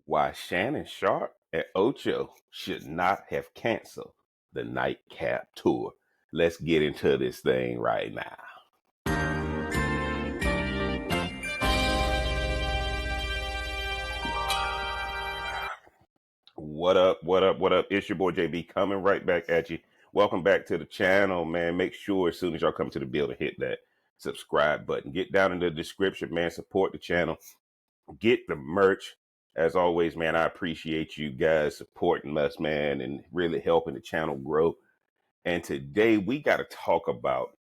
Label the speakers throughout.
Speaker 1: Why Shannon Sharpe and Ocho should not have canceled the Nightcap tour. Let's get into this thing right now. What up? What up? What up? It's your boy JB coming right back at you. Welcome back to the channel, man. Make sure as soon as y'all come to the building, hit that subscribe button. Get down in the description, man. Support the channel. Get the merch. As always, man, I appreciate you guys supporting us, man, and really helping the channel grow. And today we got to talk about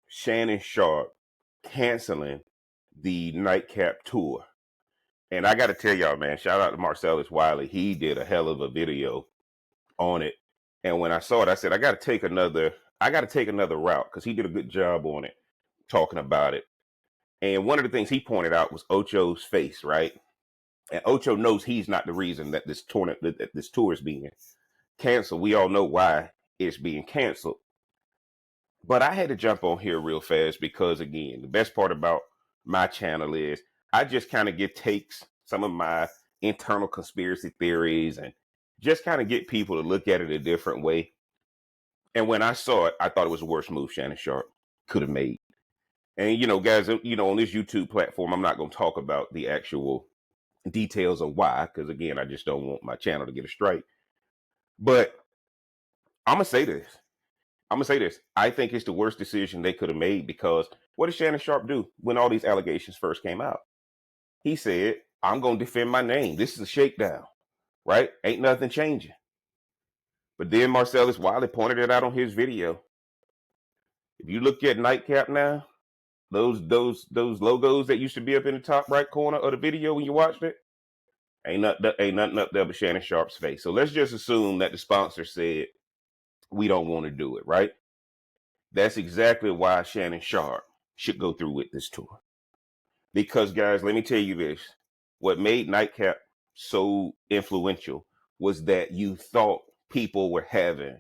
Speaker 1: Shannon Sharpe canceling the Nightcap tour. And I got to tell y'all, man, shout out to Marcellus Wiley. He did a hell of a video on it. And when I saw it, I said, I got to take another route because he did a good job on it, talking about it. And one of the things he pointed out was Ocho's face, right? And Ocho knows he's not the reason that this tour is being canceled. We all know why it's being canceled. But I had to jump on here real fast because, again, the best part about my channel is I just kind of give takes, some of my internal conspiracy theories, and just kind of get people to look at it a different way. And when I saw it, I thought it was the worst move Shannon Sharpe could have made. And, guys, on this YouTube platform, I'm not going to talk about the actual details of why, because, again, I just don't want my channel to get a strike. But I'm going to say this. I think it's the worst decision they could have made because what did Shannon Sharpe do when all these allegations first came out? He said, I'm going to defend my name. This is a shakedown, right? Ain't nothing changing. But then Marcellus Wiley pointed it out on his video. If you look at Nightcap now, those logos that used to be up in the top right corner of the video when you watched it, ain't nothing up there but Shannon Sharpe's face. So let's just assume that the sponsor said, we don't want to do it, right? That's exactly why Shannon Sharpe should go through with this tour. Because, guys, let me tell you this. What made Nightcap so influential was that you thought people were having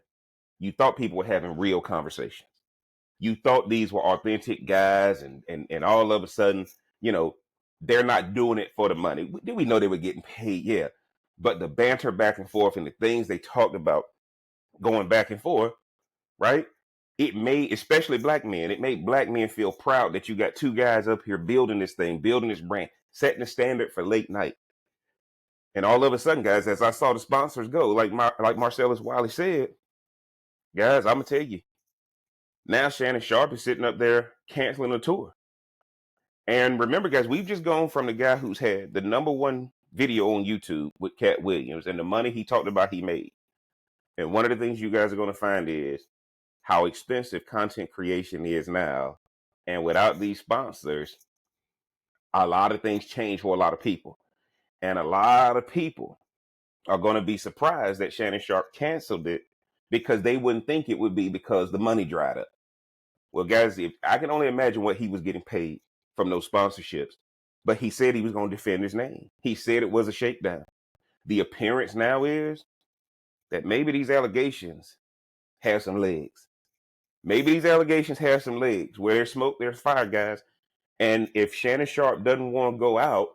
Speaker 1: real conversations. You thought these were authentic guys, and all of a sudden, they're not doing it for the money. Did we know they were getting paid? Yeah. But the banter back and forth and the things they talked about going back and forth, right? It made, especially black men, it made black men feel proud that you got two guys up here building this thing, building this brand, setting the standard for late night. And all of a sudden, guys, as I saw the sponsors go, like Marcellus Wiley said, guys, I'm going to tell you, now Shannon Sharpe is sitting up there canceling the tour. And remember, guys, we've just gone from the guy who's had the #1 video on YouTube with Cat Williams and the money he talked about he made. And one of the things you guys are going to find is how expensive content creation is now. And without these sponsors, a lot of things change for a lot of people. And a lot of people are going to be surprised that Shannon Sharpe canceled it because they wouldn't think it would be because the money dried up. Well, guys, I can only imagine what he was getting paid from those sponsorships. But he said he was going to defend his name. He said it was a shakedown. The appearance now is that maybe these allegations have some legs. Maybe these allegations have some legs. Where there's smoke, there's fire, guys. And if Shannon Sharpe doesn't want to go out,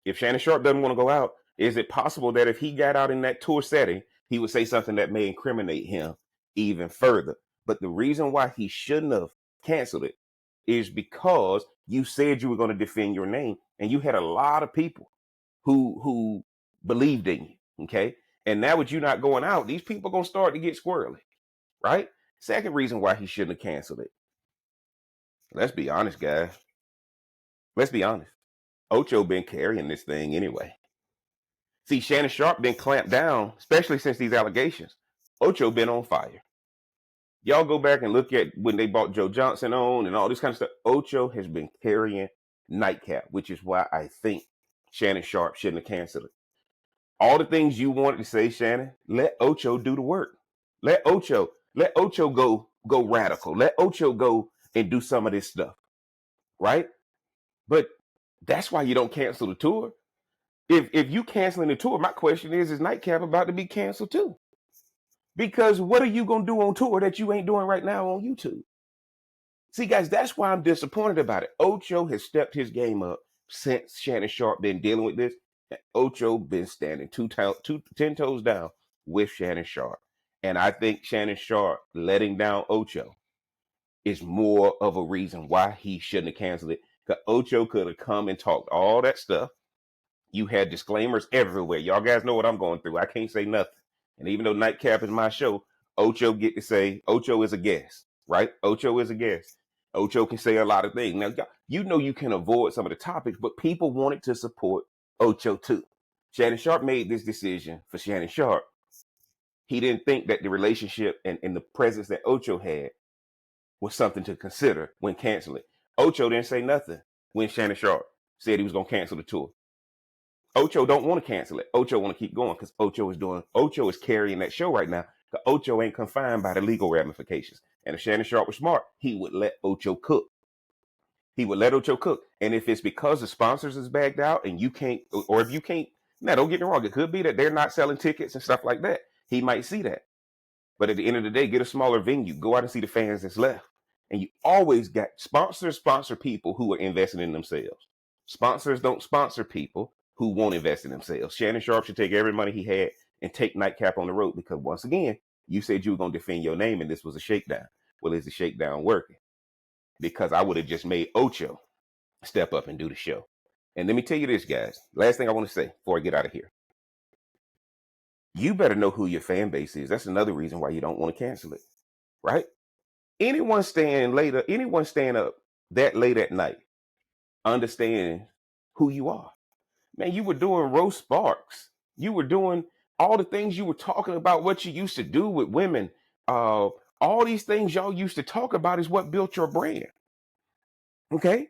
Speaker 1: is it possible that if he got out in that tour setting, he would say something that may incriminate him even further? But the reason why he shouldn't have canceled it is because you said you were going to defend your name, and you had a lot of people who believed in you, okay? And now with you not going out, these people are going to start to get squirrely, right? Second reason why he shouldn't have canceled it. Let's be honest, guys. Let's be honest. Ocho been carrying this thing anyway. See, Shannon Sharpe been clamped down, especially since these allegations. Ocho been on fire. Y'all go back and look at when they brought Joe Johnson on and all this kind of stuff. Ocho has been carrying Nightcap, which is why I think Shannon Sharpe shouldn't have canceled it. All the things you wanted to say, Shannon, let Ocho do the work. Let Ocho go radical. Let Ocho go and do some of this stuff, right? But that's why you don't cancel the tour. If you canceling the tour, my question is Nightcap about to be canceled too? Because what are you going to do on tour that you ain't doing right now on YouTube? See, guys, that's why I'm disappointed about it. Ocho has stepped his game up since Shannon Sharpe been dealing with this. Ocho been standing 10 toes down with Shannon Sharpe. And I think Shannon Sharpe letting down Ocho is more of a reason why he shouldn't have canceled it. Because Ocho could have come and talked all that stuff. You had disclaimers everywhere. Y'all guys know what I'm going through. I can't say nothing. And even though Nightcap is my show, Ocho get to say Ocho is a guest, right? Ocho is a guest. Ocho can say a lot of things. Now, you know you can avoid some of the topics, but people wanted to support Ocho too. Shannon Sharpe made this decision for Shannon Sharpe. He didn't think that the relationship and the presence that Ocho had was something to consider when canceling. Ocho didn't say nothing when Shannon Sharpe said he was going to cancel the tour. Ocho don't want to cancel it. Ocho want to keep going because Ocho is carrying that show right now. Because Ocho ain't confined by the legal ramifications. And if Shannon Sharpe was smart, he would let Ocho cook. He would let Ocho cook. And if it's because the sponsors is bagged out and you can't, or if you can't, now don't get me wrong, it could be that they're not selling tickets and stuff like that. He might see that. But at the end of the day, get a smaller venue. Go out and see the fans that's left. And you always got sponsor people who are investing in themselves. Sponsors don't sponsor people who won't invest in themselves. Shannon Sharpe should take every money he had and take Nightcap on the road because once again, you said you were going to defend your name and this was a shakedown. Well, is the shakedown working? Because I would have just made Ocho step up and do the show. And let me tell you this, guys. Last thing I want to say before I get out of here. You better know who your fan base is. That's another reason why you don't want to cancel it, right? Anyone staying up that late at night, understand who you are. Man, you were doing roast sparks. You were doing all the things you were talking about, what you used to do with women. All these things y'all used to talk about is what built your brand. Okay?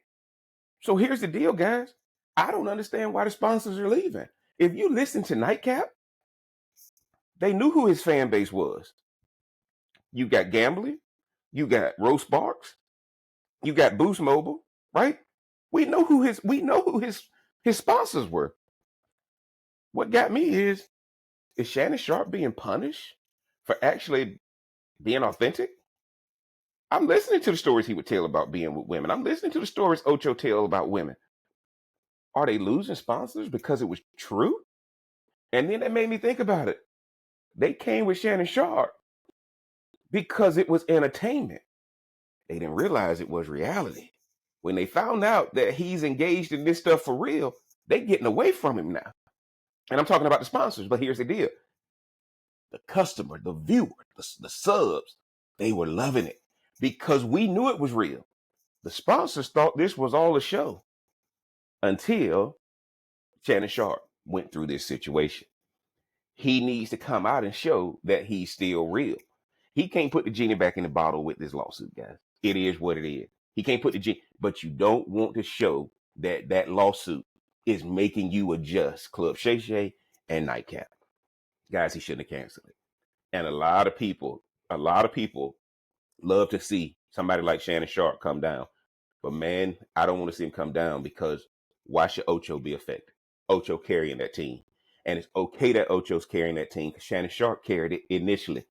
Speaker 1: So here's the deal, guys. I don't understand why the sponsors are leaving. If you listen to Nightcap, they knew who his fan base was. You got gambling, you got roast sparks, you got Boost Mobile, right? We know who his sponsors were. What got me is Shannon Sharpe being punished for actually being authentic? I'm listening to the stories he would tell about being with women. I'm listening to the stories Ocho tell about women. Are they losing sponsors because it was true? And then that made me think about it. They came with Shannon Sharpe because it was entertainment. They didn't realize it was reality. When they found out that he's engaged in this stuff for real, they getting away from him now. And I'm talking about the sponsors, but here's the deal. The customer, the viewer, the subs, they were loving it because we knew it was real. The sponsors thought this was all a show until Shannon Sharpe went through this situation. He needs to come out and show that he's still real. He can't put the genie back in the bottle with this lawsuit, guys. It is what it is. He can't put the genie, but you don't want to show that that lawsuit is making you adjust Club Shay Shay and Nightcap. Guys, he shouldn't have canceled it. And a lot of people love to see somebody like Shannon Sharpe come down. But man, I don't want to see him come down because why should Ocho be affected? Ocho carrying that team. And it's okay that Ocho's carrying that team because Shannon Sharpe carried it initially.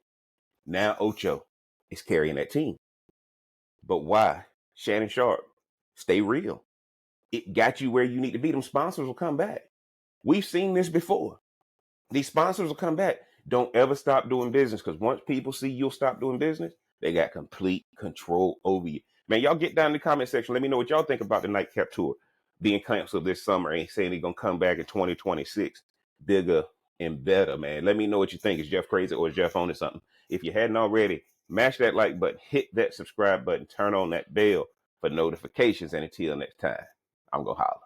Speaker 1: Now Ocho is carrying that team. But why? Shannon Sharpe, stay real. It got you where you need to be. Them sponsors will come back. We've seen this before. These sponsors will come back. Don't ever stop doing business because once people see you'll stop doing business, they got complete control over you. Man, y'all get down in the comment section. Let me know what y'all think about the Nightcap tour being canceled this summer and saying they're going to come back in 2026 bigger and better, man. Let me know what you think. Is Jeff crazy or is Jeff on to something? If you hadn't already, mash that like button, hit that subscribe button, turn on that bell for notifications. And until next time, I'm going to holler.